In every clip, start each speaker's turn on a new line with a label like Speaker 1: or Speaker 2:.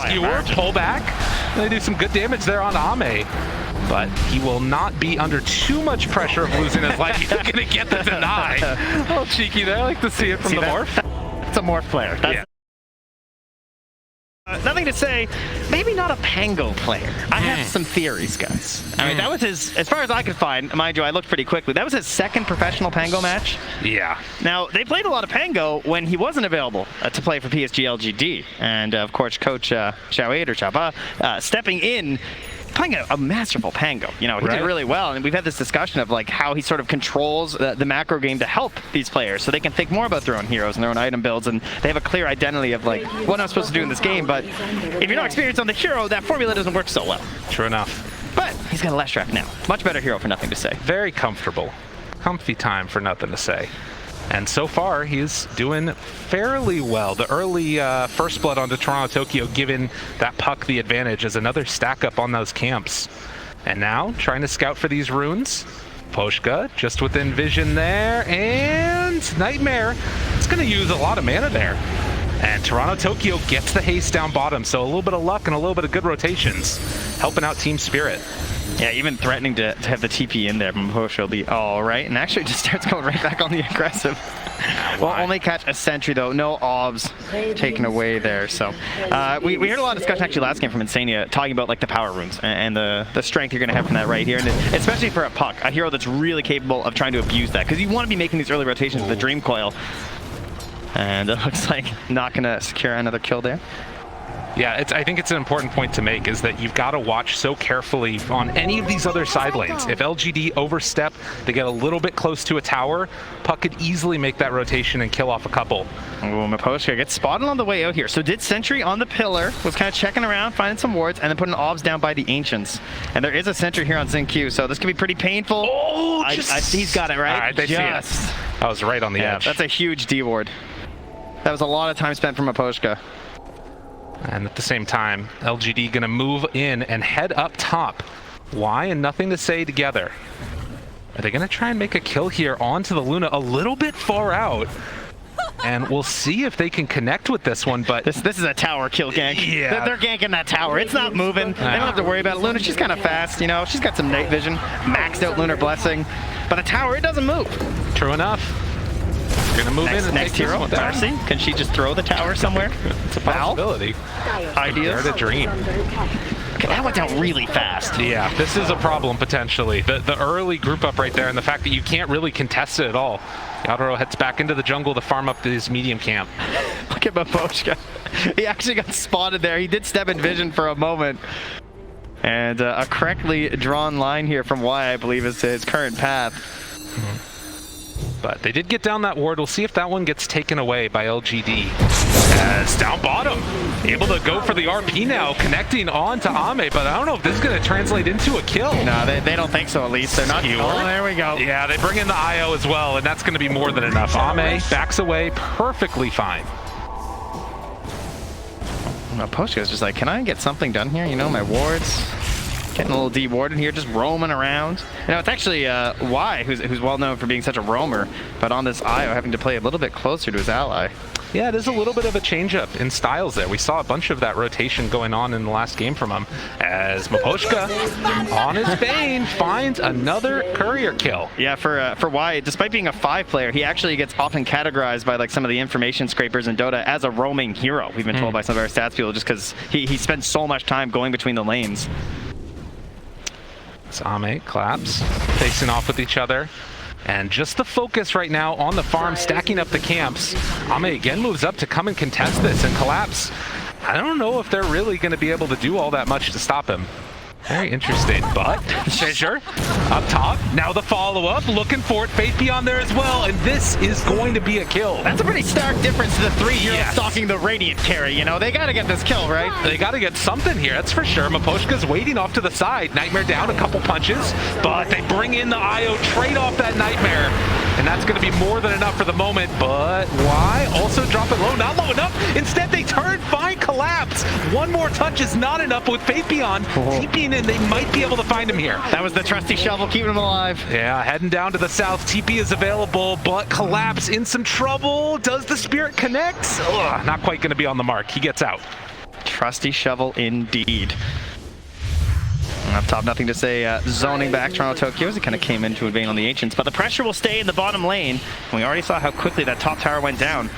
Speaker 1: Skewer, pull back. They do some good damage there on Ame. But he will not be under too much pressure of losing his life. He's going to get the deny. A little cheeky there. I like to see it from the morph.
Speaker 2: It's a morph player. That's nothing to say, maybe not a Pango player. I have some theories, guys. I mean, that was his, as far as I could find, mind you, I looked pretty quickly, that was his second professional Pango match.
Speaker 1: Yeah. Now,
Speaker 2: they played a lot of Pango when he wasn't available to play for PSG LGD. And, of course, Coach Chaba stepping in, playing a masterful Pango. You know, he did really well, and we've had this discussion of like how he sort of controls the macro game to help these players so they can think more about their own heroes and their own item builds, and they have a clear identity of like what I'm supposed to do in this game. But if you're not experienced on the hero, that formula doesn't work so well.
Speaker 1: True enough.
Speaker 2: But he's got a less draft now. Much better hero for nothing to say.
Speaker 1: Very comfortable. Comfy time for nothing to say. And so far, he's doing fairly well. The early first blood onto Toronto Tokyo giving that puck the advantage as another stack up on those camps. And now, trying to scout for these runes. Poshka just within vision there, and Nightmare. It's going to use a lot of mana there. And Toronto Tokyo gets the haste down bottom, so a little bit of luck and a little bit of good rotations, helping out Team Spirit.
Speaker 2: Yeah, even threatening to have the TP in there from Poshka will be all right, and actually just starts going right back on the aggressive. Will only catch a sentry though, no obs taken away there. So we heard a lot of discussion actually last game from Insania talking about like the power runes and the strength you're going to have from that right here, and especially for a puck, a hero that's really capable of trying to abuse that, because you want to be making these early rotations with the Dream Coil. And it looks like not going to secure another kill there.
Speaker 1: Yeah, I think it's an important point to make, is that you've got to watch so carefully on any of these other side lanes. If LGD overstep, they get a little bit close to a tower, puck could easily make that rotation and kill off a couple.
Speaker 2: Ooh, Maposhka gets spotted on the way out here. So did Sentry on the pillar, was kind of checking around, finding some wards, and then putting obs down by the Ancients. And there is a Sentry here on Zinq, so this could be pretty painful.
Speaker 1: Oh,
Speaker 2: he's got it right.
Speaker 1: All right, they see it. That was right on the edge.
Speaker 2: That's a huge D ward. That was a lot of time spent from Maposhka.
Speaker 1: And at the same time, LGD gonna move in and head up top. Why and nothing to say together. Are they gonna try and make a kill here onto the Luna a little bit far out? And we'll see if they can connect with this one, but...
Speaker 2: This is a tower kill gank.
Speaker 1: Yeah.
Speaker 2: They're ganking that tower. It's not moving. They don't have to worry about it. Luna, she's kind of fast, you know. She's got some night vision, maxed out Lunar Blessing. But the tower, it doesn't move.
Speaker 1: True enough. Gonna move in and
Speaker 2: next
Speaker 1: take
Speaker 2: hero, Darcy. Can she just throw the tower somewhere?
Speaker 1: It's a possibility.
Speaker 2: Ideas?
Speaker 1: Dare to dream.
Speaker 2: Okay, that went down really fast.
Speaker 1: Yeah, this is a problem potentially. The early group up right there, and the fact that you can't really contest it at all. Yadoro heads back into the jungle to farm up his medium camp.
Speaker 2: Look at Maposhka. He actually got spotted there. He did step in vision for a moment. And a correctly drawn line here from Y, I believe, is his current path.
Speaker 1: But they did get down that ward. We'll see if that one gets taken away by LGD. As down bottom, able to go for the RP now, connecting on to Ame, but I don't know if this is going to translate into a kill.
Speaker 2: No, they don't think so, at least. They're not. Oh, there we go.
Speaker 1: Yeah, they bring in the IO as well, and that's going to be more than enough. Ame backs away perfectly fine.
Speaker 2: Poshka's just like, can I get something done here? You know, my wards. Getting a little de-warded here, just roaming around. You know, it's actually Y, who's well known for being such a roamer, but on this IO having to play a little bit closer to his ally.
Speaker 1: Yeah, it is a little bit of a change-up in styles there. We saw a bunch of that rotation going on in the last game from him, as Maposhka, on his Bane, finds another courier kill.
Speaker 2: Yeah, for Y, despite being a 5 player, he actually gets often categorized by like some of the information scrapers in Dota as a roaming hero. We've been told by some of our stats people, just because he spends so much time going between the lanes.
Speaker 1: Ame, Collapse, facing off with each other. And just the focus right now on the farm, stacking up the camps. Ame again moves up to come and contest this, and Collapse, I don't know if they're really going to be able to do all that much to stop him. Very interesting, but Fissure up top. Now the follow-up, looking for it. Faith Beyond there as well, and this is going to be a kill.
Speaker 2: That's a pretty stark difference to the 3 heroes stalking the Radiant carry. You know, they got to get this kill, right?
Speaker 1: They got to get something here, that's for sure. Maposhka's waiting off to the side. Nightmare down a couple punches, but they bring in the IO, trade off that Nightmare. And that's going to be more than enough for the moment, but why? Also drop it low, not low enough. Instead, they turn, find Collapse. One more touch is not enough with Faith Beyond. TPing in, they might be able to find him here.
Speaker 2: That was the trusty shovel keeping him alive.
Speaker 1: Yeah, heading down to the south. TP is available, but Collapse in some trouble. Does the Spirit connect? Ugh, not quite going to be on the mark. He gets out.
Speaker 2: trusty shovel indeed. And up top, nothing to say. Zoning back Toronto Tokyo as it kind of came into invade on the Ancients, but the pressure will stay in the bottom lane. And we already saw how quickly that top tower went down.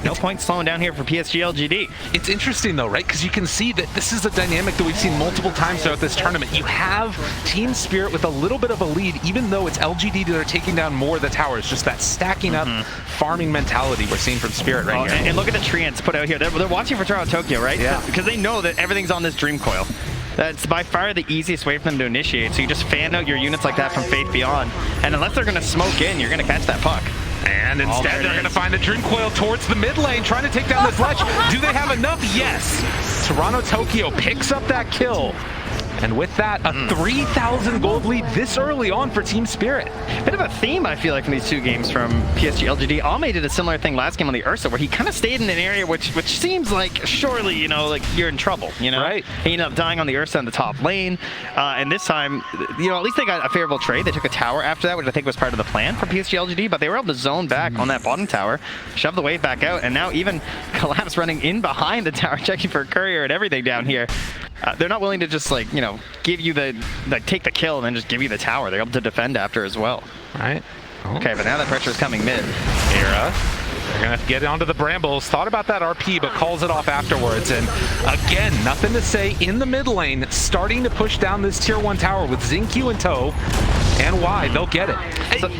Speaker 2: No point slowing down here for PSG LGD.
Speaker 1: It's interesting though, right? Because you can see that this is a dynamic that we've seen multiple times throughout this tournament. You have Team Spirit with a little bit of a lead, even though it's LGD that are taking down more of the towers. Just that stacking up farming mentality we're seeing from Spirit right here.
Speaker 2: And look at the treants put out here. They're watching for Toronto Tokyo, right?
Speaker 1: Yeah.
Speaker 2: Because they know that everything's on this Dream Coil. That's by far the easiest way for them to initiate. So you just fan out your units like that from Faith Beyond. And unless they're going to smoke in, you're going to catch that puck.
Speaker 1: And instead, they're going to find a Dream Coil towards the mid lane, trying to take down this ledge. Do they have enough? Yes. Toronto Tokyo picks up that kill. And with that, a 3,000 gold lead this early on for Team Spirit.
Speaker 2: Bit of a theme, I feel like, from these two games from PSG LGD. Ame did a similar thing last game on the Ursa, where he kind of stayed in an area which seems like, surely, you know, like you're in trouble, you know?
Speaker 1: Right.
Speaker 2: He ended up dying on the Ursa in the top lane. And this time, you know, at least they got a favorable trade. They took a tower after that, which I think was part of the plan for PSG LGD, but they were able to zone back on that bottom tower, shove the wave back out, and now even Collapse running in behind the tower, checking for a courier and everything down here. They're not willing to just, like, you know, give you the, like, take the kill and then just give you the tower. They're able to defend after as well.
Speaker 1: Right. Oh.
Speaker 2: Okay, but now that pressure is coming mid.
Speaker 1: Era. They're going to get onto the Brambles. Thought about that RP, but calls it off afterwards. And again, nothing to say in the mid lane, starting to push down this tier 1 tower with Xingqiu in tow. And why? They'll get it.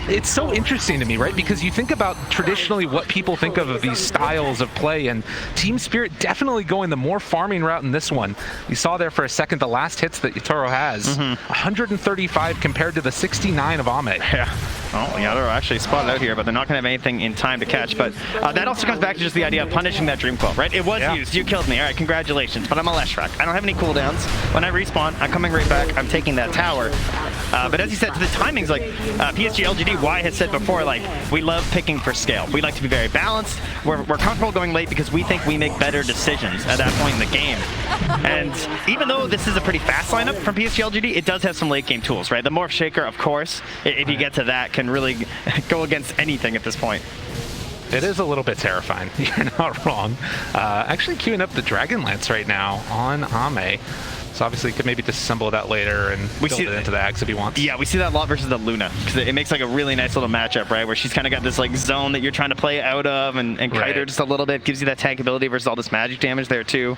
Speaker 1: It's so interesting to me, right? Because you think about traditionally what people think of these styles of play, and Team Spirit definitely going the more farming route in this one. You saw there for a second the last hits that Yatoro has. 135 compared to the 69 of Ame.
Speaker 2: Yeah. Well, Yatoro actually spotted out here, but they're not going to have anything in time to catch. But that also comes back to just the idea of punishing that Dream Coil, right? It was used. You killed me. All right, congratulations. But I'm a Leshrac. I don't have any cooldowns. When I respawn, I'm coming right back. I'm taking that tower. But as you said, the timing's like PSG LGD, Y has said before, like, we love picking for scale. We like to be very balanced. We're comfortable going late because we think we make better decisions at that point in the game. And even though this is a pretty fast lineup from PSG LGD, it does have some late game tools, right? The Morph Shaker, of course, if you get to that, can really go against anything at this point.
Speaker 1: It is a little bit terrifying. You're not wrong. Actually queuing up the Dragon Lance right now on Ame. So obviously you could maybe disassemble that later and build it into the Axe if he wants.
Speaker 2: Yeah, we see that a lot versus the Luna, because it makes like a really nice little matchup, right? Where she's kind of got this like zone that you're trying to play out of and kite her just a little bit, gives you that tankability versus all this magic damage there too.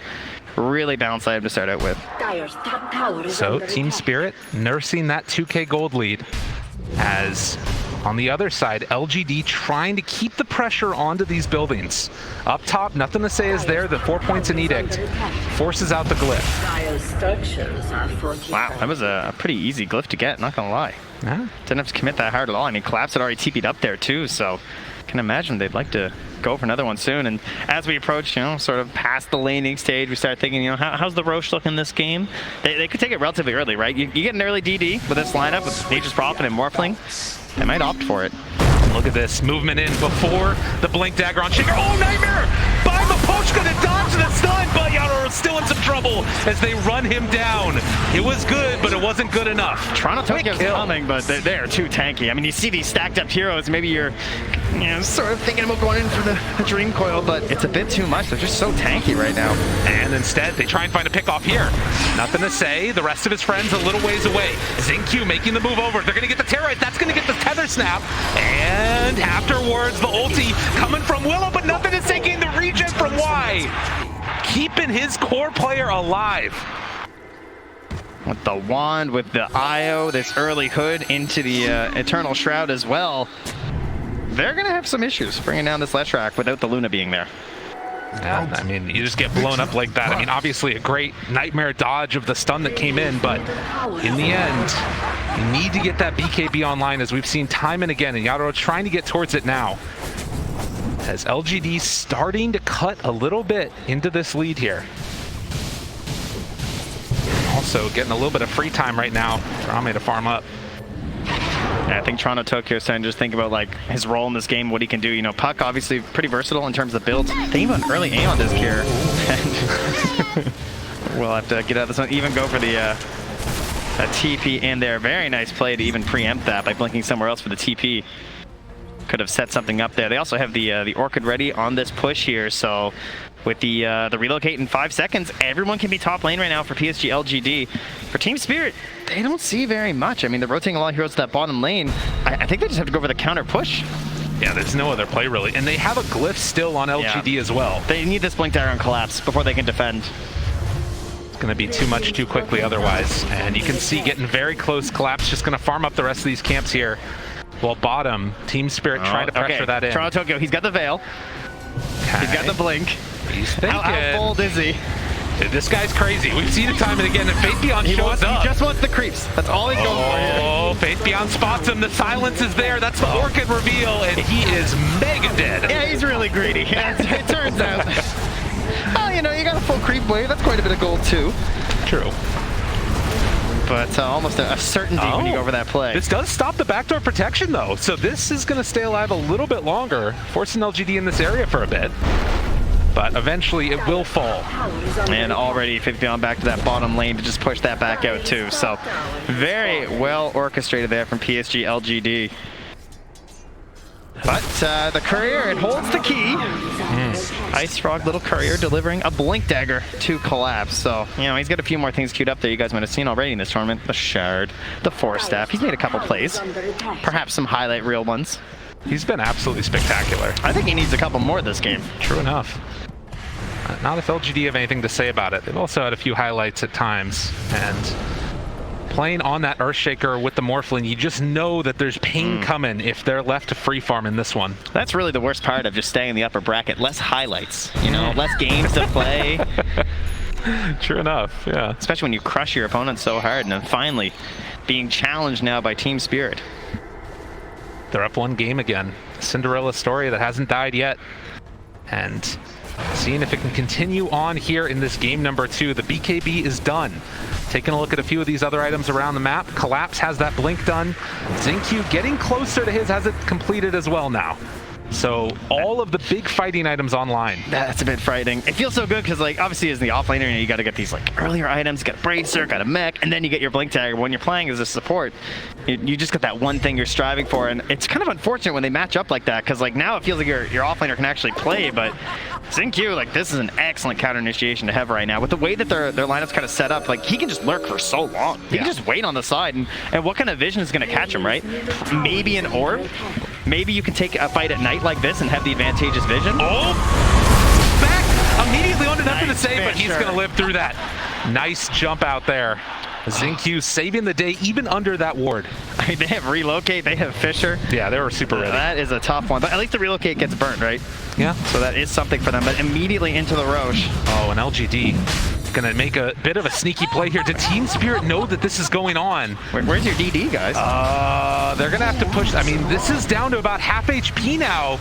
Speaker 2: Really balanced item to start out with.
Speaker 1: So Team Spirit nursing that 2K gold lead, as on the other side, LGD trying to keep the pressure onto these buildings. Up top, nothing to say is there. The 4 points in Edict forces out the glyph.
Speaker 2: Wow, that was a pretty easy glyph to get, not gonna lie.
Speaker 1: Yeah.
Speaker 2: Didn't have to commit that hard at all. I mean, Collapse had already TP'd up there too, so I can imagine they'd like to go for another one soon. And as we approach, you know, sort of past the laning stage, we start thinking, you know, how's the Roche look in this game? They could take it relatively early, right? You get an early DD with this lineup with Nature's Prophet and Morphling. They might opt for it.
Speaker 1: Look at this movement in before the Blink Dagger on Shaker. Oh, Nightmare! By Mapochka to dodge the stun, but Yatoro's still in some trouble as they run him down. It was good, but it wasn't good enough.
Speaker 2: Toronto Tokyo's coming, but they are too tanky. I mean, you see these stacked up heroes, maybe you're, you know, sort of thinking about going in for the Dream Coil, but it's a bit too much. They're just so tanky right now.
Speaker 1: And instead, they try and find a pick off here. Nothing to say. The rest of his friends a little ways away. Xingqiu making the move over. They're going to get the Terrorite. That's going to get the Tether Snap. And afterwards, the ulti coming from Willow, but nothing is taking the regen from Y. Keeping his core player alive.
Speaker 2: With the wand, with the IO, this early hood into the Eternal Shroud as well. They're going to have some issues bringing down this Leshrac without the Luna being there.
Speaker 1: Yeah, I mean, you just get blown up like that. I mean, obviously a great Nightmare dodge of the stun that came in, but in the end, you need to get that BKB online, as we've seen time and again, and Yatoro trying to get towards it now. As LGD starting to cut a little bit into this lead here. Also getting a little bit of free time right now for Ame to farm up.
Speaker 2: Yeah, I think Toronto Tokyo is starting to just think about like his role in this game, what he can do. You know, Puck obviously pretty versatile in terms of builds. They even an early aim on this here. And we'll have to get out of this one. Even go for the a TP in there. Very nice play to even preempt that by blinking somewhere else for the TP. Could have set something up there. They also have the Orchid ready on this push here, so with the relocate in 5 seconds. Everyone can be top lane right now for PSG LGD. For Team Spirit, they don't see very much. I mean, they're rotating a lot of heroes to that bottom lane. I think they just have to go for the counter push.
Speaker 1: Yeah, there's no other play really. And they have a glyph still on LGD as well.
Speaker 2: They need this Blink Dagger on collapse before they can defend.
Speaker 1: It's going to be too much too quickly otherwise. And you can see getting very close. Collapse just going to farm up the rest of these camps here. While bottom, Team Spirit try to pressure that in.
Speaker 2: Toronto Tokyo, he's got the Veil.
Speaker 1: Okay.
Speaker 2: He's got the Blink.
Speaker 1: He's thinking.
Speaker 2: How bold is he?
Speaker 1: This guy's crazy. We've seen it time and again, and Faith Beyond shows up.
Speaker 2: He just wants the creeps. That's all he's going for here.
Speaker 1: Oh, Faith Beyond spots him. The silence is there. That's the Orchid reveal, and he is mega dead.
Speaker 2: Yeah, he's really greedy. It turns out. Oh, you know, you got a full creep wave. That's quite a bit of gold, too.
Speaker 1: True.
Speaker 2: But almost a certainty when you go over that play.
Speaker 1: This does stop the backdoor protection, though. So this is going to stay alive a little bit longer, forcing LGD in this area for a bit. But eventually it will fall.
Speaker 2: And already 50 on back to that bottom lane to just push that back out too. So very well orchestrated there from PSG LGD. But the courier, it holds the key. Ice Frog, little courier, delivering a Blink Dagger to Collapse. So, you know, he's got a few more things queued up there you guys might have seen already in this tournament. The Shard, the Force Staff. He's made a couple plays. Perhaps some highlight reel ones.
Speaker 1: He's been absolutely spectacular.
Speaker 2: I think he needs a couple more this game.
Speaker 1: True enough. Not if LGD have anything to say about it. They've also had a few highlights at times, and playing on that Earthshaker with the Morphling, you just know that there's pain coming if they're left to free farm in this one.
Speaker 2: That's really the worst part of just staying in the upper bracket. Less highlights, you know, less games to play.
Speaker 1: True enough, yeah.
Speaker 2: Especially when you crush your opponent so hard, and then finally being challenged now by Team Spirit.
Speaker 1: They're up one game again. Cinderella story that hasn't died yet. And seeing if it can continue on here in this game number 2. The BKB is done. Taking a look at a few of these other items around the map. Collapse has that blink done. Xingqiu getting closer to his, has it completed as well now. So all of the big fighting items online.
Speaker 2: That's a bit frightening. It feels so good because, like, obviously as the offlaner, you got to get these like earlier items. You got a Bracer, got a mech, and then you get your Blink Dagger. When you're playing as a support, you just got that one thing you're striving for, and it's kind of unfortunate when they match up like that because, like, now it feels like your offlaner can actually play, but Xingqiu, like, this is an excellent counter initiation to have right now. With the way that their lineup's kind of set up, like, he can just lurk for so long. He can just wait on the side, and what kind of vision is going to catch him, right? Maybe an orb. Maybe you can take a fight at night like this and have the advantageous vision.
Speaker 1: Oh! Back! Immediately onto nothing to say, but he's going to live through that. Nice jump out there. Xingqiu saving the day even under that ward.
Speaker 2: I mean, they have Relocate, they have Fisher.
Speaker 1: Yeah, they were super ready.
Speaker 2: That is a tough one, but at least the Relocate gets burnt, right?
Speaker 1: Yeah.
Speaker 2: So that is something for them, but immediately into the Roche.
Speaker 1: Oh, and LGD gonna make a bit of a sneaky play here. Did Team Spirit know that this is going on?
Speaker 2: Where's your DD, guys?
Speaker 1: They're gonna have to push. I mean, this is down to about half HP now.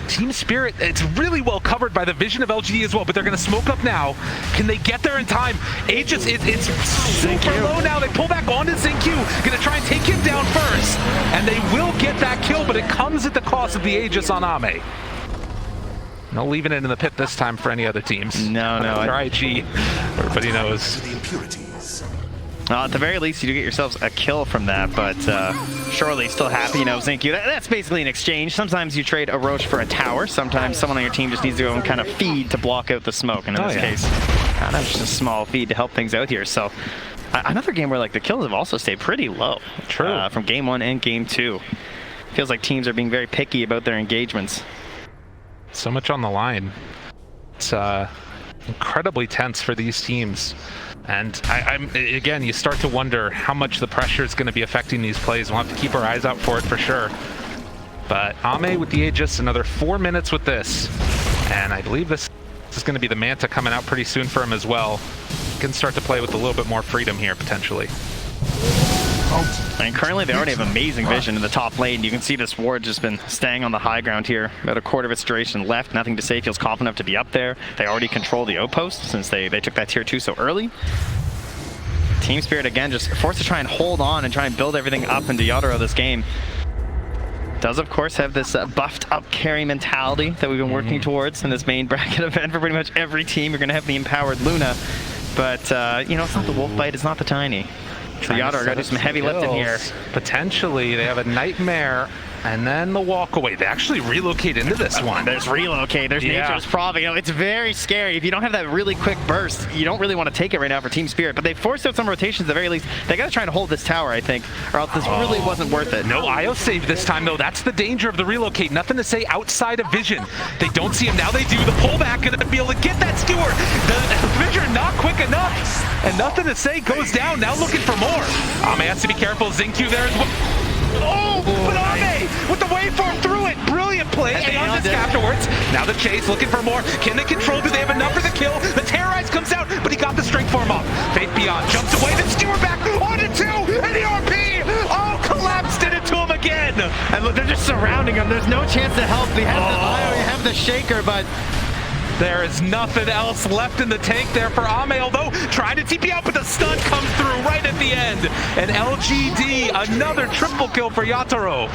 Speaker 1: Team Spirit, it's really well covered by the vision of LGD as well, but they're going to smoke up now. Can they get there in time? Aegis, it's super low now. They pull back onto Xingqiu, going to try and take him down first. And they will get that kill, but it comes at the cost of the Aegis on Ame. No leaving it in the pit this time for any other teams.
Speaker 2: No.
Speaker 1: IG, everybody knows.
Speaker 2: At the very least, you do get yourselves a kill from that, but surely still happy, you know, Xingqiu. That's basically an exchange. Sometimes you trade a Roche for a tower. Sometimes someone on your team just needs to go and kind of feed to block out the smoke. And in this case, kind of just a small feed to help things out here. So another game where, like, the kills have also stayed pretty low.
Speaker 1: True.
Speaker 2: From game 1 and game 2. Feels like teams are being very picky about their engagements.
Speaker 1: So much on the line. It's incredibly tense for these teams. And again, you start to wonder how much the pressure is going to be affecting these plays. We'll have to keep our eyes out for it for sure. But Ame with the Aegis, another 4 minutes with this. And I believe this is going to be the Manta coming out pretty soon for him as well. He can start to play with a little bit more freedom here, potentially.
Speaker 2: And currently they already have amazing vision in the top lane. You can see this ward just been staying on the high ground here. About a quarter of its duration left. Nothing to say. Feels confident enough to be up there. They already control the outpost since they took that tier 2 so early. Team Spirit again just forced to try and hold on and try and build everything up into Yotaro this game. Does of course have this buffed up carry mentality that we've been working towards in this main bracket event for pretty much every team. You're going to have the empowered Luna. But, you know, it's not the wolf bite, it's not the tiny. So Yadar got to do some heavy lifting here.
Speaker 1: Potentially, they have a Nightmare. And then the walk away. They actually relocate into this one.
Speaker 2: There's relocate. There's Nature's Prophet. You know, it's very scary. If you don't have that really quick burst, you don't really want to take it right now for Team Spirit. But they forced out some rotations at the very least. They got to try and hold this tower, I think, or else this really wasn't worth it.
Speaker 1: No IO save this time, though. That's the danger of the relocate. Nothing to say outside of vision. They don't see him. Now they do. The pullback and be able to get that skewer. The vision not quick enough. And nothing to say goes down. Now looking for more. Ame has to be careful. Xingqiu there as well. Oh, but Ame with the waveform through it. Brilliant play. And on this afterwards. Now the chase, looking for more. Can they control? Do they have enough for the kill? The Terrorize comes out, but he got the strength form off. Faith Beyond jumps away. The skewer back. 1-2. And the RP. Oh, collapsed it into him again.
Speaker 2: And look, they're just surrounding him. There's no chance to help. They have the IO, you have the shaker, but
Speaker 1: there is nothing else left in the tank there for Ame, although trying to TP out, but the stun comes through right at the end. And LGD, another triple kill for Yatoro.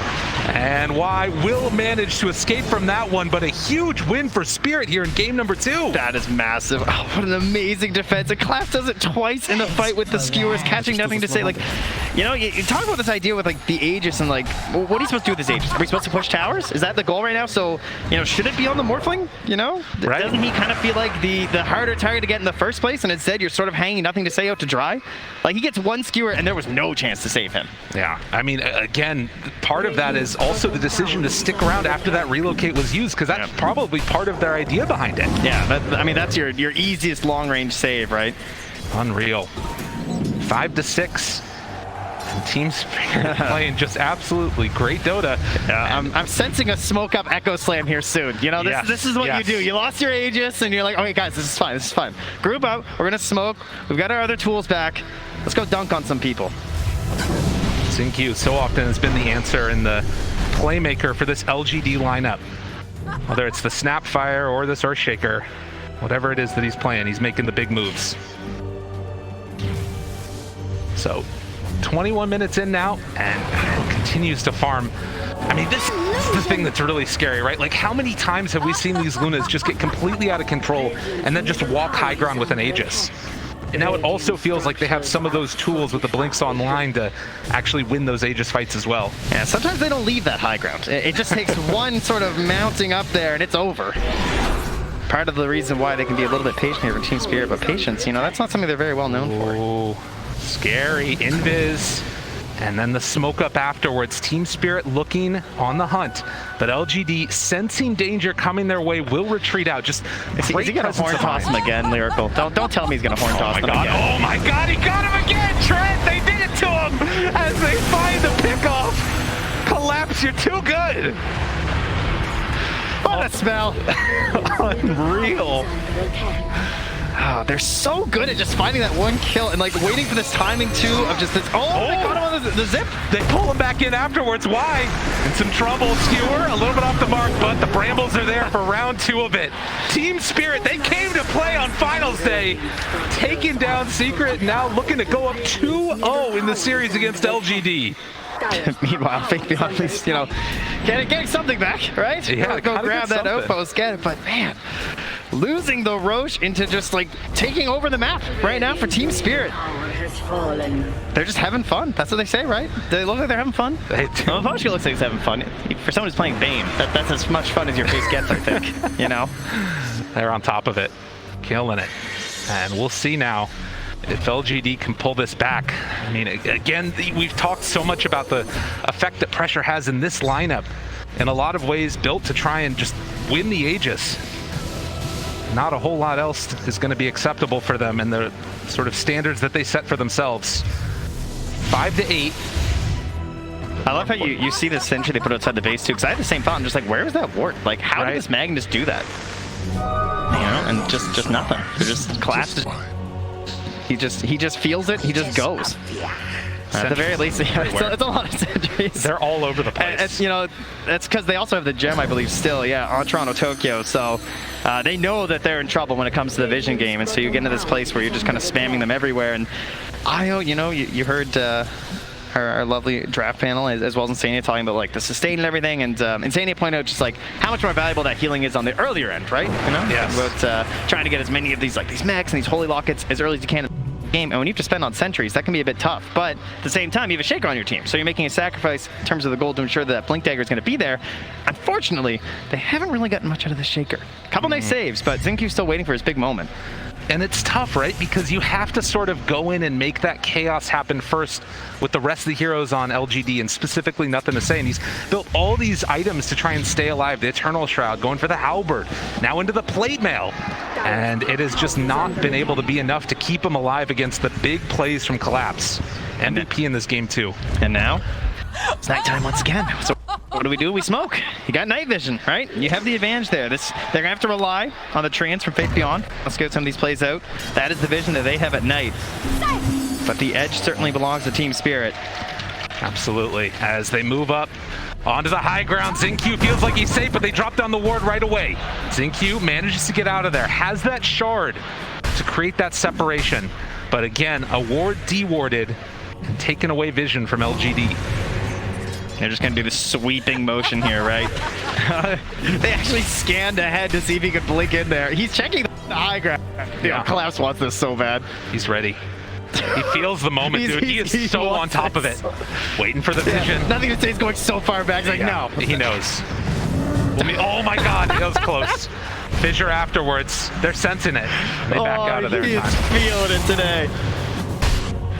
Speaker 1: And Y will manage to escape from that one, but a huge win for Spirit here in game number 2.
Speaker 2: That is massive. Oh, what an amazing defense. And Class does it twice in the fight with the skewers, catching nothing to say. Like, you know, you talk about this idea with like the Aegis and like, well, what are you supposed to do with this Aegis? Are we supposed to push towers? Is that the goal right now? So, you know, should it be on the Morphling? You know?
Speaker 1: Right.
Speaker 2: Doesn't he kind of feel like the harder target to get in the first place, and instead you're sort of hanging nothing to say out to dry? Like, he gets one skewer and there was no chance to save him.
Speaker 1: Yeah, I mean, again, part of that is also the decision to stick around after that relocate was used, because that's probably part of their idea behind it.
Speaker 2: Yeah, I mean, that's your easiest long-range save, right?
Speaker 1: Unreal. 5-6. And Team Spirit playing just absolutely great Dota.
Speaker 2: I'm sensing a smoke up Echo Slam here soon. You know, this is what you do. You lost your Aegis and you're like, okay guys, this is fine. Group up, we're gonna smoke. We've got our other tools back. Let's go dunk on some people.
Speaker 1: Xingqiu so often has been the answer and the playmaker for this LGD lineup. Whether it's the Snapfire or this Earthshaker, whatever it is that he's playing, he's making the big moves. So 21 minutes in now, and continues to farm. I mean, this is the thing that's really scary, right? Like, how many times have we seen these Lunas just get completely out of control and then just walk high ground with an Aegis? And now it also feels like they have some of those tools with the Blinks Online to actually win those Aegis fights as well.
Speaker 2: Yeah, sometimes they don't leave that high ground. It just takes one sort of mounting up there and it's over. Part of the reason why they can be a little bit patient here for Team Spirit, but patience, you know, that's not something they're very well known for.
Speaker 1: Scary invis, and then the smoke up afterwards. Team Spirit looking on the hunt, but LGD sensing danger coming their way will retreat out. Just
Speaker 2: is he gonna horn toss him again, Lyrical? Don't tell me he's gonna horn toss him again.
Speaker 1: Oh my god, he got him again, Trent! They did it to him as they find the pickoff. Collapse, you're too good.
Speaker 2: What a smell.
Speaker 1: Unreal.
Speaker 2: Oh, they're so good at just finding that one kill and like waiting for this timing too of just this. They caught him on the zip.
Speaker 1: They pull him back in afterwards. Why? In some trouble. Skewer a little bit off the mark, but the Brambles are there for round 2 of it. Team Spirit, they came to play on finals day, taking down Secret, now looking to go up 2-0 in the series against LGD.
Speaker 2: Meanwhile, Faith Beyond, at least, you know, getting something back, right?
Speaker 1: Yeah,
Speaker 2: go grab that outpost, get it. But man, losing the Roche into just like taking over the map right now for Team Spirit. They're just having fun. That's what they say, right? They look like they're having fun.
Speaker 1: They do.
Speaker 2: Well, Voshka looks like he's having fun. For someone who's playing Bane, that's as much fun as your face gets, I think. You know,
Speaker 1: they're on top of it, killing it, and we'll see now if LGD can pull this back. I mean, again, we've talked so much about the effect that pressure has in this lineup. In a lot of ways built to try and just win the Aegis. Not a whole lot else is going to be acceptable for them and the sort of standards that they set for themselves. 5-8.
Speaker 2: I love how you see the sentry they put outside the base too, because I had the same thought. I'm just like, where was that ward? Like, how did this Magnus do that? You know, and just nothing. They're just collapsed. He just feels it. He just goes. At the very least, it's a lot of sentries.
Speaker 1: They're all over the place.
Speaker 2: And, you know, that's because they also have the gem, I believe, still, on Toronto, Tokyo. So they know that they're in trouble when it comes to the vision game. And so you get into this place where you're just kind of spamming them everywhere. And Io, you know, you heard our lovely draft panel, as well as Insania, talking about like the sustain and everything. And Insania pointed out just like how much more valuable that healing is on the earlier end, right? You know,
Speaker 1: yes.
Speaker 2: About trying to get as many of these these mechs and these holy lockets as early as you can. game, and when you have to spend on sentries, that can be a bit tough. But at the same time, you have a Shaker on your team, so you're making a sacrifice in terms of the gold to ensure that Blink Dagger is going to be there. Unfortunately, they haven't really gotten much out of the Shaker. Couple nice saves, but Xinqiu's still waiting for his big moment.
Speaker 1: And it's tough, right? Because you have to sort of go in and make that chaos happen first with the rest of the heroes on LGD, and specifically Nothing to Say. And he's built all these items to try and stay alive. The Eternal Shroud, going for the Halberd, now into the Plate Mail. And it has just not been able to be enough to keep him alive against the big plays from Collapse. MVP in this game too.
Speaker 2: And now, it's nighttime once again. So what do? We smoke. You got night vision, right? You have the advantage there. They're gonna have to rely on the treants from Faith Beyond. Let's get some of these plays out. That is the vision that they have at night. But the edge certainly belongs to Team Spirit.
Speaker 1: Absolutely. As they move up onto the high ground, Xinqiu feels like he's safe, but they drop down the ward right away. Xinqiu manages to get out of there, has that shard to create that separation. But again, a ward dewarded and taken away vision from LGD.
Speaker 2: They're just going to do the sweeping motion here, right? They actually scanned ahead to see if he could blink in there. He's checking the high ground. Yeah. Collapse wants this so bad.
Speaker 1: He's ready. He feels the moment, dude. He is so on top of it. Waiting for the vision.
Speaker 2: Nothing to say, he's going so far back. He's like, no.
Speaker 1: He knows. Oh my god, that was close. Fissure afterwards. They're sensing it. They back out of there.
Speaker 2: He is feeling it today.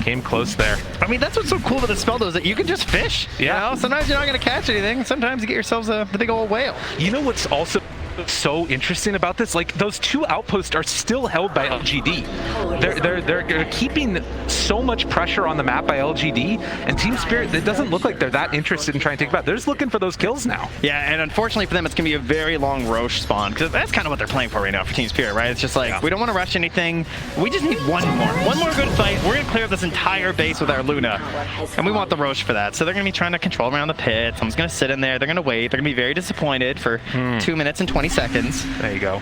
Speaker 1: Came close there.
Speaker 2: I mean, that's what's so cool about the spell, though, is that you can just fish.
Speaker 1: Yeah.
Speaker 2: You know? Sometimes you're not going to catch anything. Sometimes you get yourselves the big old whale.
Speaker 1: You know what's also so interesting about this? Like, those two outposts are still held by LGD. They're keeping so much pressure on the map by LGD, and Team Spirit, it doesn't look like they're that interested in trying to take it back. They're just looking for those kills now.
Speaker 2: Yeah, and unfortunately for them, it's going to be a very long Roche spawn, because that's kind of what they're playing for right now for Team Spirit, right? It's just like, we don't want to rush anything. We just need one more good fight. We're going to clear up this entire base with our Luna, and we want the Roche for that. So they're going to be trying to control around the pit. Someone's going to sit in there. They're going to wait. They're going to be very disappointed for 2 minutes and 20 seconds.
Speaker 1: There you go.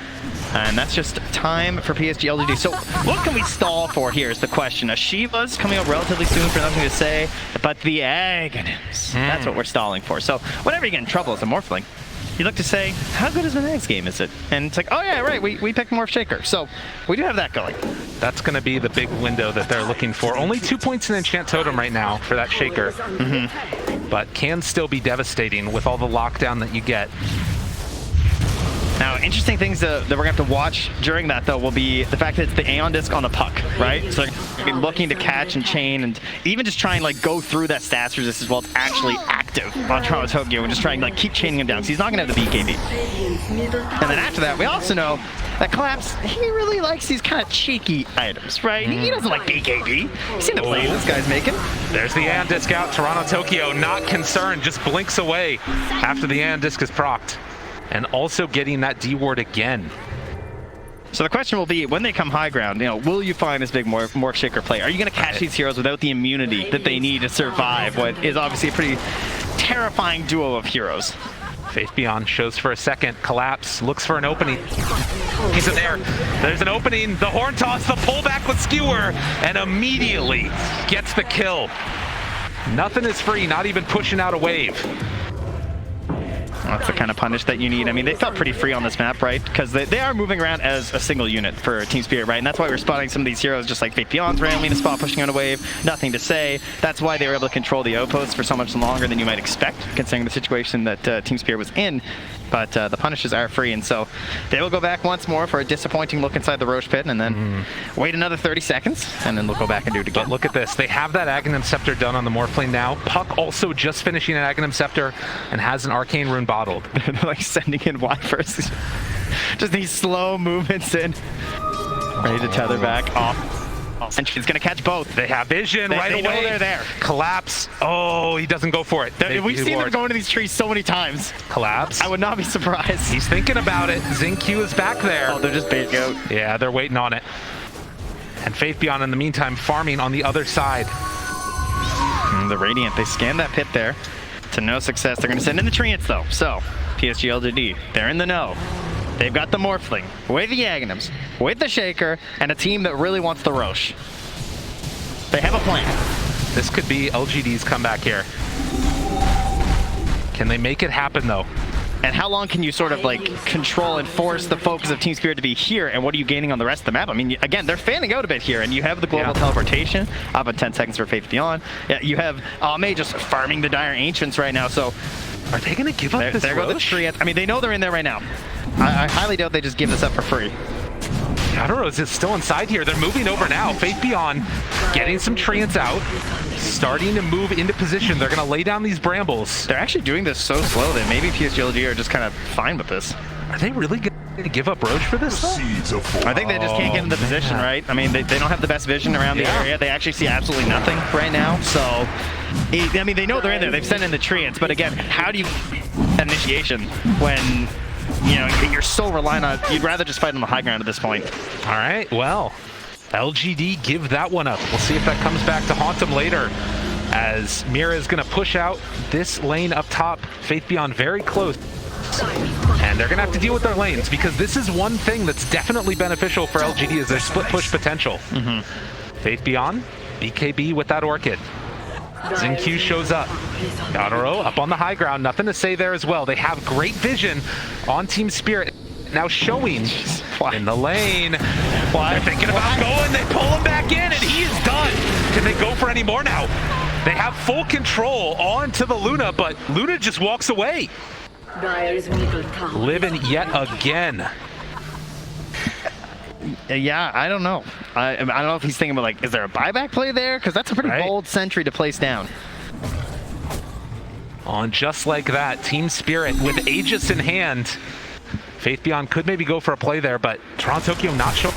Speaker 2: And that's just time for PSG LGD. So what can we stall for here is the question. Shiva's coming out relatively soon for Nothing to Say, but the Aghanims, that's what we're stalling for. So whenever you get in trouble as a Morphling, you look to say, how good is the next game is it? And it's like, oh yeah, right, we picked Morph Shaker. So we do have that going.
Speaker 1: That's going to be the big window that they're looking for. Only 2 points in Enchant Totem right now for that Shaker. But can still be devastating with all the lockdown that you get.
Speaker 2: Now, interesting things that we're going to have to watch during that, though, will be the fact that it's the Aeon Disc on the puck, right? So they're going to be looking to catch and chain and even just try and, like, go through that stats resistance while it's actually active on Toronto Tokyo and just try and, like, keep chaining him down because he's not going to have the BKB. And then after that, we also know that Collapse, he really likes these kind of cheeky items, right? He doesn't like BKB. You've seen the plays this guy's making.
Speaker 1: There's the Aeon Disc out. Toronto Tokyo not concerned, just blinks away after the Aeon Disc is procced. And also getting that D-ward again.
Speaker 2: So the question will be, when they come high ground, you know, will you find this big Morph Shaker play? Are you going to catch these heroes without the immunity that they need to survive what is obviously a pretty terrifying duo of heroes?
Speaker 1: Faith Beyond shows for a second. Collapse, looks for an opening. He's in there. There's an opening. The horn toss, the pullback with Skewer, and immediately gets the kill. Nothing is free, not even pushing out a wave.
Speaker 2: That's the kind of punish that you need. I mean, they felt pretty free on this map, right? Because they are moving around as a single unit for Team Spirit, right? And that's why we're spotting some of these heroes just like Faith Beyond's randomly in a spot pushing on a wave, Nothing to Say. That's why they were able to control the outposts for so much longer than you might expect, considering the situation that Team Spirit was in. But the punishes are free, and so they will go back once more for a disappointing look inside the Roche pit, and then wait another 30 seconds, and then they'll go back and do it again.
Speaker 1: But look at this. They have that Aghanim Scepter done on the Morphling now. Puck also just finishing an Aghanim Scepter and has an Arcane Rune bottled.
Speaker 2: They're like sending in Y-First. Just these slow movements in. Ready to tether back off. And she's going to catch both.
Speaker 1: They have vision right away.
Speaker 2: They know they're there.
Speaker 1: Collapse. Oh, he doesn't go for it.
Speaker 2: We've seen them go into these trees so many times.
Speaker 1: Collapse.
Speaker 2: I would not be surprised.
Speaker 1: He's thinking about it. Xinqiu is back there.
Speaker 2: Oh, they're just baiting out.
Speaker 1: Yeah, they're waiting on it. And Faith Beyond, in the meantime, farming on the other side.
Speaker 2: The Radiant, they scanned that pit there to no success. They're going to send in the Treants, though. So, PSG LGD, they're in the know. They've got the Morphling, with the Aghanims, with the Shaker, and a team that really wants the Roche. They have a plan.
Speaker 1: This could be LGD's comeback here. Can they make it happen, though?
Speaker 2: And how long can you sort of like control and force the focus of Team Spirit to be here, and what are you gaining on the rest of the map? I mean, again, they're fanning out a bit here, and you have the global teleportation up at 10 seconds for Faith Beyond. Yeah, you have Ame just farming the Dire Ancients right now, so
Speaker 1: are they going to give up this
Speaker 2: There go the Treants. I mean, they know they're in there right now. I highly doubt they just give this up for free.
Speaker 1: Yadaros is still inside here. They're moving over now. Faith Beyond getting some Treants out, starting to move into position. They're going to lay down these brambles.
Speaker 2: They're actually doing this so slow that maybe PSG are just kind of fine with this.
Speaker 1: Are they really going to give up Roach for this, though?
Speaker 2: I think they just can't get in the position, right? I mean, they don't have the best vision around the area. They actually see absolutely nothing right now. So, I mean, they know they're in there. They've sent in the Treants. But again, how do you initiation when, you know, you're so reliant on, you'd rather just fight on the high ground at this point.
Speaker 1: All right, well, LGD give that one up. We'll see if that comes back to haunt them later, as Mira is going to push out this lane up top. Faith Beyond very close. And they're going to have to deal with their lanes, because this is one thing that's definitely beneficial for LGD is their split push potential. Faith Beyond, BKB with that Orchid. Zinq shows up. Yadaro up on the high ground. Nothing to say there as well. They have great vision on Team Spirit. Now showing in the lane. They're thinking about going. They pull him back in, and he is done. Can they go for any more now? They have full control onto the Luna, but Luna just walks away. Living yet again.
Speaker 2: Yeah, I don't know. I don't know if he's thinking about, like, is there a buyback play there? Because that's a pretty bold sentry to place down.
Speaker 1: On just like that, Team Spirit with Aegis in hand. Faith Beyond could maybe go for a play there, but Toronto Tokyo not showing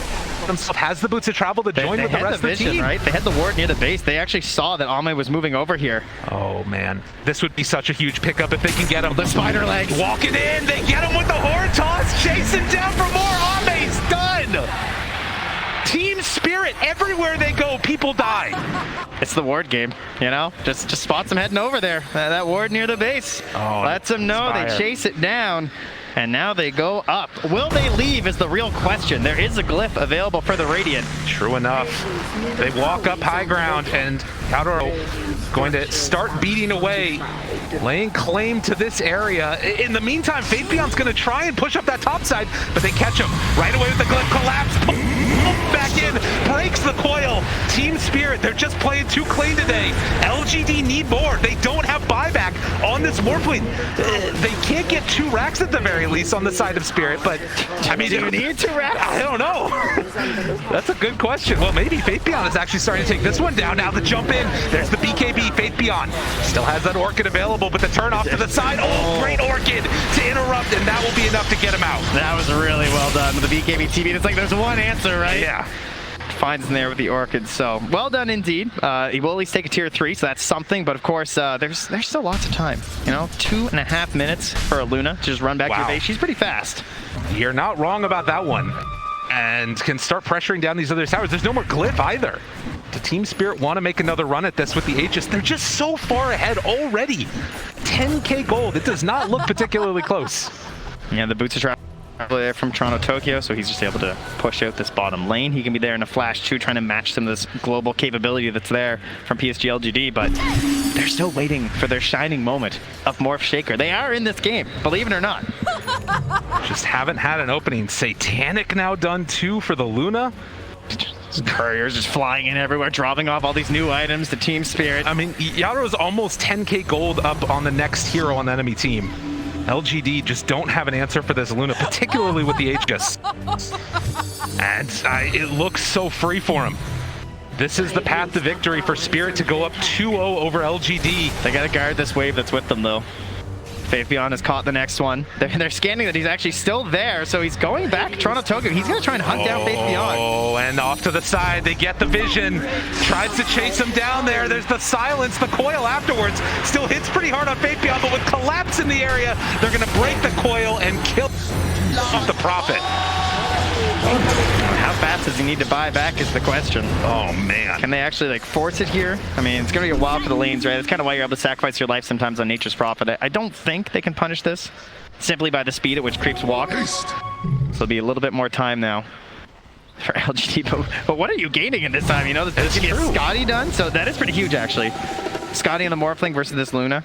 Speaker 1: himself, has the boots of travel to join with the rest of the team.
Speaker 2: Right? They had the ward near the base. They actually saw that Ame was moving over here.
Speaker 1: Oh man, this would be such a huge pickup if they can get him. The spider legs walking in, they get him with the horde toss, chasing down for more. Ame's done. Team Spirit, everywhere they go, people die.
Speaker 2: It's the ward game, you know? Just spots them heading over there. That ward near the base. Lets them know. They chase it down. And now they go up. Will they leave is the real question. There is a glyph available for the Radiant.
Speaker 1: True enough. They walk up high ground, and Yadaro going to start beating away, laying claim to this area. In the meantime, Faith Beyond's going to try and push up that top side, but they catch him right away with the glyph. Collapse. Back in, breaks the coil. Team Spirit, they're just playing too clean today. LGD need more. They don't have buyback on this Warplane. They can't get 2 racks at the very least on the side of Spirit, but I mean, do you need 2 racks? I don't know. That's a good question. Well, maybe Faith Beyond is actually starting to take this one down. Now the jump in, there's the BKB. Faith Beyond still has that Orchid available, but the turn off to the side. Oh, great Orchid to interrupt, and that will be enough to get him out.
Speaker 2: That was really well done with the BKB TV. It's like there's one answer, right?
Speaker 1: Yeah.
Speaker 2: Finds in there with the Orchid, so well done indeed. He will at least take a tier 3, so that's something, but of course there's still lots of time, you know. 2.5 minutes for a Luna to just run back to your base. She's pretty fast.
Speaker 1: You're not wrong about that one, and can start pressuring down these other towers. There's no more glyph either. The Team Spirit want to make another run at this with the Aegis. They're just so far ahead already. 10k gold. It does not look particularly close.
Speaker 2: Yeah, the boots are traveling there from Toronto Tokyo, so he's just able to push out this bottom lane. He can be there in a flash too, trying to match some of this global capability that's there from PSG LGD, but they're still waiting for their shining moment of Morph Shaker. They are in this game, believe it or not.
Speaker 1: Just haven't had an opening. Satanic now done too for the Luna.
Speaker 2: Couriers just flying in everywhere, dropping off all these new items to Team Spirit.
Speaker 1: I mean, Yadaro's almost 10k gold up on the next hero on the enemy team. LGD just don't have an answer for this Luna, particularly with the Aegis. And it looks so free for him. This is the path to victory for Spirit to go up 2-0 over LGD.
Speaker 2: They gotta guard this wave that's with them though. Faith Beyond has caught the next one. They're scanning that he's actually still there, so he's going back Toronto Tokyo. He's gonna try and hunt down Faith Beyond.
Speaker 1: Oh, and off to the side, they get the vision. Tries to chase him down there. There's the silence, the coil afterwards. Still hits pretty hard on Faith Beyond, but with collapse in the area, they're gonna break the coil and kill off the Prophet.
Speaker 2: How fast does he need to buy back is the question.
Speaker 1: Oh man.
Speaker 2: Can they actually like force it here? I mean, it's gonna be a while for the lanes, right? That's kind of why you're able to sacrifice your life sometimes on Nature's Prophet. I don't think they can punish this simply by the speed at which creeps walk. So it'll be a little bit more time now for LGD, but what are you gaining in this time? You know, there's gonna be a Scotty done, so that is pretty huge actually. Scotty and the Morphling versus this Luna.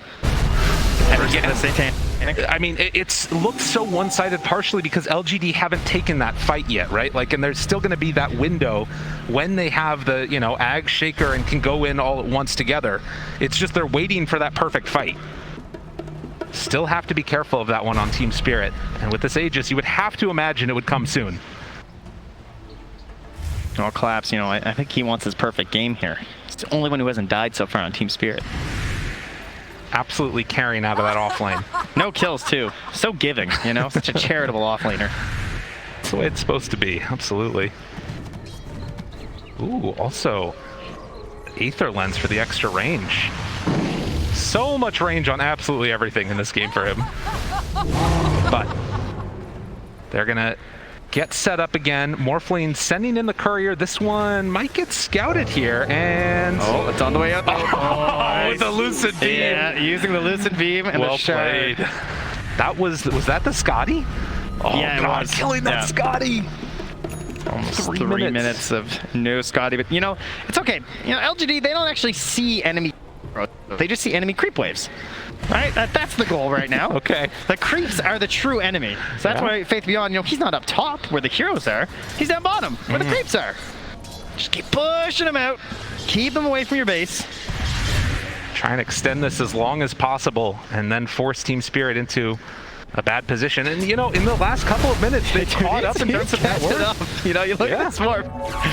Speaker 2: And we're getting a Satan.
Speaker 1: I mean, it's looked so one-sided partially because LGD haven't taken that fight yet, right? Like, and there's still going to be that window when they have the, you know, Ag Shaker and can go in all at once together. It's just they're waiting for that perfect fight. Still have to be careful of that one on Team Spirit. And with this Aegis, you would have to imagine it would come soon.
Speaker 2: Well, Collapse, you know, I think he wants his perfect game here. He's the only one who hasn't died so far on Team Spirit.
Speaker 1: Absolutely carrying out of that off lane.
Speaker 2: No kills, too. So giving, you know? Such a charitable offlaner.
Speaker 1: That's the way it's supposed to be, absolutely. Ooh, also, Aether Lens for the extra range. So much range on absolutely everything in this game for him. But they're going to get set up again. Morphling sending in the courier. This one might get scouted here, and...
Speaker 2: Oh, it's on the way up.
Speaker 1: Oh, the Lucid Beam.
Speaker 2: Yeah, using the Lucid Beam and
Speaker 1: well
Speaker 2: the shard.
Speaker 1: played. That was that the Scotty? Oh,
Speaker 2: yeah,
Speaker 1: God,
Speaker 2: it was.
Speaker 1: killing that Scotty.
Speaker 2: Almost 3 minutes of no Scotty, but you know, it's okay. You know, LGD, they don't actually see enemy, they just see enemy creep waves. Right? That's the goal right now.
Speaker 1: Okay.
Speaker 2: The creeps are the true enemy. So that's why Faith Beyond, you know, he's not up top where the heroes are. He's down bottom where the creeps are. Just keep pushing them out. Keep them away from your base.
Speaker 1: Try and extend this as long as possible and then force Team Spirit into a bad position. And, you know, in the last couple of minutes, they caught up and done some net work.
Speaker 2: You know, you look at this more.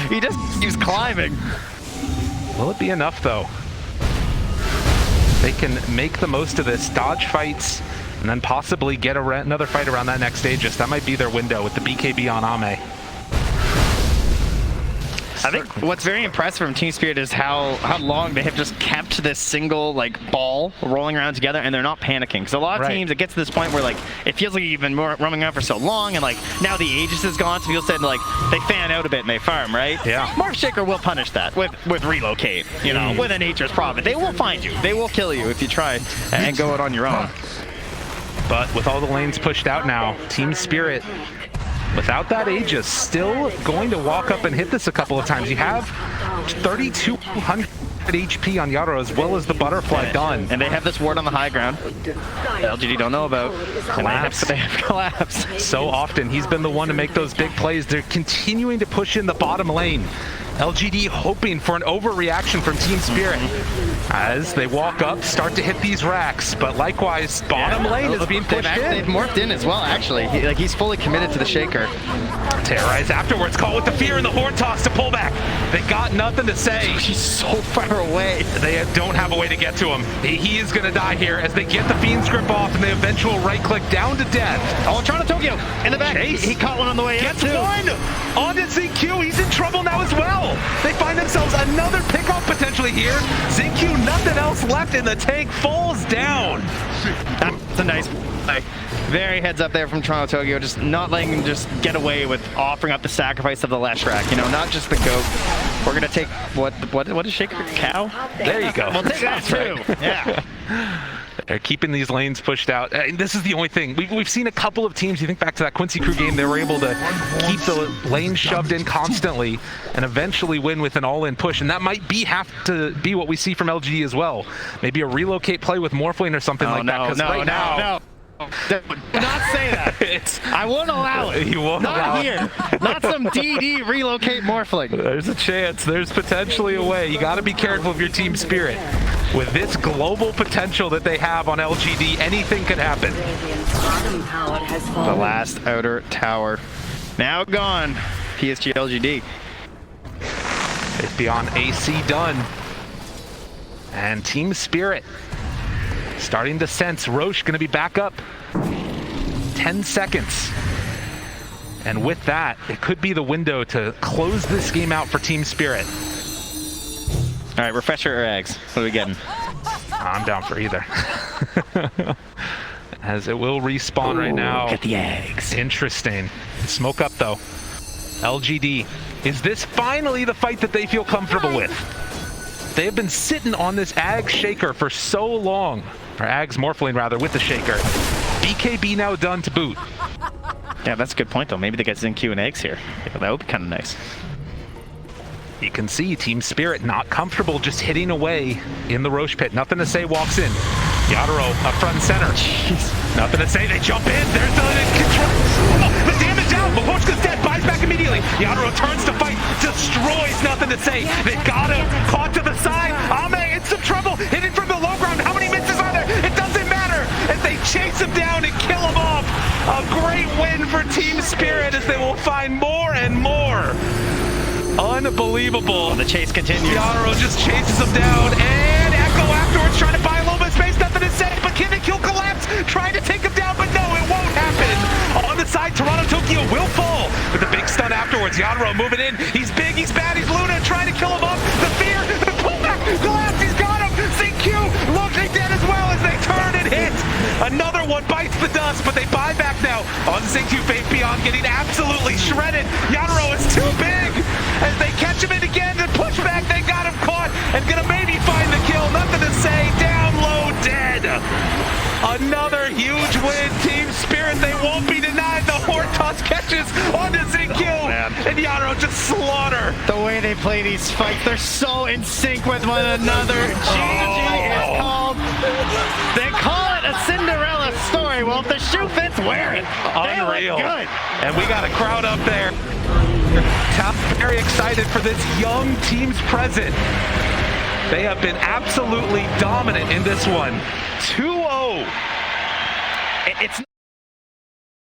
Speaker 2: He just keeps climbing.
Speaker 1: Will it be enough, though? They can make the most of this, dodge fights, and then possibly get another fight around that next Aegis. That might be their window with the BKB on Ame.
Speaker 2: I think what's very impressive from Team Spirit is how long they have just kept this single like ball rolling around together, and they're not panicking. Because a lot of teams, it gets to this point where like it feels like you've been roaming around for so long, and like now the Aegis is gone, so people said like they fan out a bit and they farm, right?
Speaker 1: Yeah.
Speaker 2: Morph Shaker will punish that with relocate, you know, with a Nature's Prophet. They will find you. They will kill you if you try and go out on your own.
Speaker 1: But with all the lanes pushed out now, Team Spirit, without that Aegis, still going to walk up and hit this a couple of times. You have 3,200 HP on Yaro as well as the butterfly done.
Speaker 2: And they have this ward on the high ground. LGD don't know about.
Speaker 1: Collapse.
Speaker 2: They have Collapse.
Speaker 1: So often, he's been the one to make those big plays. They're continuing to push in the bottom lane. LGD hoping for an overreaction from Team Spirit as they walk up, start to hit these racks, but likewise, bottom lane is being pushed in.
Speaker 2: They've morphed in as well, actually. He's fully committed to the Shaker.
Speaker 1: Terrorize afterwards, caught with the fear and the horde toss to pull back. They got nothing to say.
Speaker 2: He's so far away.
Speaker 1: They don't have a way to get to him. He is going to die here as they get the Fiend's grip off and the eventual right click down to death.
Speaker 2: Oh, Toronto Tokyo in the back. He caught one on the way in.
Speaker 1: Gets one! On to ZQ, he's in trouble now as well. They find themselves another pickoff potentially here. ZQ, nothing else left in the tank, falls down.
Speaker 2: That's a nice play. Very heads up there from Toronto Tokyo, just not letting him just get away with offering up the sacrifice of the Lesh rack, you know, not just the goat. We're gonna take what is Shaker? Cow?
Speaker 1: There you go.
Speaker 2: We'll take that too. Yeah.
Speaker 1: They're keeping these lanes pushed out. And this is the only thing. We've seen a couple of teams, you think back to that Quincy Crew game, they were able to keep the lanes shoved in constantly and eventually win with an all-in push. And that might have to be what we see from LGD as well. Maybe a relocate play with Morphling or something like that.
Speaker 2: No. Do not say that. I won't allow it.
Speaker 1: You won't allow it.
Speaker 2: Not here. Not some DD relocate Morphling.
Speaker 1: There's a chance. There's potentially a way. You got to be careful of your Team Spirit. With this global potential that they have on LGD, anything could happen.
Speaker 2: The last outer tower. Now gone. PSG LGD.
Speaker 1: It's beyond AC done. And Team Spirit starting to sense Roche going to be back up. 10 seconds. And with that, it could be the window to close this game out for Team Spirit.
Speaker 2: All right, refresher or eggs? What are we getting?
Speaker 1: I'm down for either. As it will respawn right now.
Speaker 2: Get the eggs.
Speaker 1: Interesting. Smoke up though. LGD. Is this finally the fight that they feel comfortable with? They have been sitting on this Ag Shaker for so long. Or Ag's Morphling rather, with the Shaker. BKB now done to boot.
Speaker 2: Yeah, that's a good point though. Maybe they get ZQ and eggs here. Yeah, that would be kind of nice.
Speaker 1: You can see Team Spirit not comfortable just hitting away in the Roche pit. Nothing to say, walks in. Yadaro up front and center.
Speaker 2: Jeez.
Speaker 1: Nothing to say, they jump in, there's the control. The damage out, Mahochka's dead, buys back immediately. Yadro turns to fight, destroys Nothing to Say. They got him, caught to the side. Ame in some trouble, hitting from the low ground. How many misses are there? It doesn't matter as they chase him down and kill him off. A great win for Team Spirit as they will find more and more. Unbelievable.
Speaker 2: Well, the chase continues.
Speaker 1: Yadro just chases him down, and Echo afterwards trying to buy a little bit of space. Nothing to say, but can the kill collapse? Trying to take him down, but no, it won't happen. On the side, Toronto Tokyo will fall with a big stun afterwards. Yadro moving in. He's big, he's bad, he's Luna trying to kill him off. The fear, the pullback, collapse, he's got him. ZQ looking dead as well as they turn and hit. Another one bites the dust, but they buy back now. On ZQ, Fate Beyond getting absolutely shredded. Yadro is too big as they catch him in again and push back. They got him caught and gonna maybe find the kill. Nothing to say, down low, dead. Another huge win, Team Spirit. They won't be denied. The Horde toss catches on the ZQ, and Yadro just slaughter.
Speaker 2: The way they play these fights, they're so in sync with one another. GG is called. They call it a Cinderella story. Well, if the shoe fits, wear it.
Speaker 1: Unreal.
Speaker 2: They look good.
Speaker 1: And we got a crowd up there. Top very excited for this young team's present. They have been absolutely dominant in this one. 2-0.
Speaker 2: It's